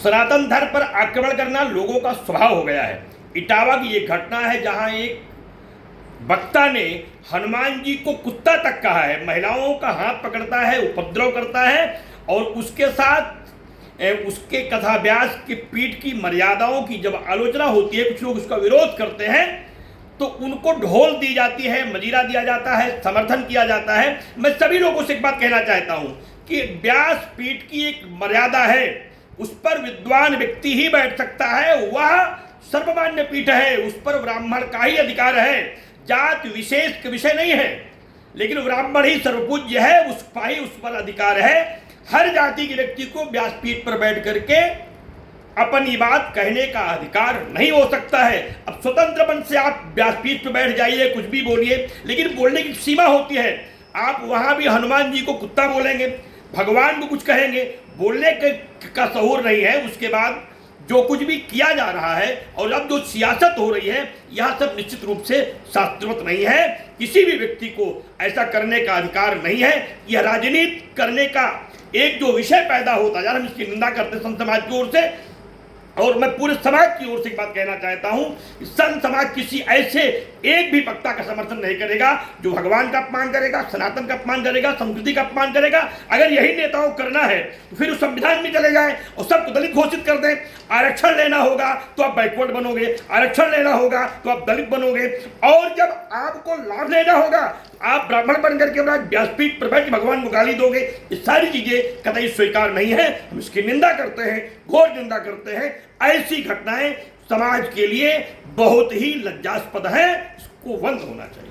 सनातन धर्म पर आक्रमण करना लोगों का स्वभाव हो गया है। इटावा की एक घटना है जहां एक वक्ता ने हनुमान जी को कुत्ता तक कहा है, महिलाओं का हाथ पकड़ता है, उपद्रव करता है और उसके साथ उसके कथाव्यास के पीठ की मर्यादाओं की जब आलोचना होती है, कुछ लोग उसका विरोध करते हैं तो उनको ढोल दी जाती है, मजीरा दिया जाता है, समर्थन किया जाता है। मैं सभी लोगों से एक बात कहना चाहता हूं कि व्यास पीठ की एक मर्यादा है, उस पर विद्वान व्यक्ति ही बैठ सकता है, वह सर्वमान्य पीठ है, उस पर ब्राह्मण का ही अधिकार है, जात विशेष का विषय नहीं है। लेकिन ब्राह्मण ही सर्वपूज्य है, उसका ही उस पर अधिकार है। हर जाति के व्यक्ति को व्यासपीठ पर बैठ करके अपनी बात कहने का अधिकार नहीं हो सकता है। अब स्वतंत्र मन से आप व्यासपीठ पर बैठ जाइए, कुछ भी बोलिए, लेकिन बोलने की सीमा होती है। आप वहां भी हनुमान जी को कुत्ता बोलेंगे, भगवान को कुछ कहेंगे, बोलने का शऊर नहीं है। उसके बाद जो कुछ भी किया जा रहा है और अब जो सियासत हो रही है, यह सब निश्चित रूप से शास्त्रोक्त नहीं है। किसी भी व्यक्ति को ऐसा करने का अधिकार नहीं है। यह राजनीति करने का एक जो विषय पैदा होता है, हम इसकी निंदा करते हैं संत समाज की ओर से, और मैं पूरे समाज की ओर से एक बात कहना चाहता हूं, संत समाज किसी ऐसे एक भी वक्ता का समर्थन नहीं करेगा जो भगवान का अपमान करेगा, सनातन का अपमान करेगा, संस्कृति का अपमान करेगा। अगर यही नेताओं को करना है तो फिर उस संविधान में चले जाएं और सबको दलित घोषित कर दें। आरक्षण लेना होगा तो आप बैकवर्ड बनोगे, आरक्षण लेना होगा तो आप दलित बनोगे, और जब आपको लाभ लेना होगा आप ब्राह्मण बनकर के व्यासपीठ पर बैठ भगवान को गाली दोगे। ये सारी चीजें कतई स्वीकार नहीं है। हम इसकी निंदा करते हैं, घोर निंदा करते हैं। ऐसी घटनाएं समाज के लिए बहुत ही लज्जास्पद है, इसको बंद होना चाहिए।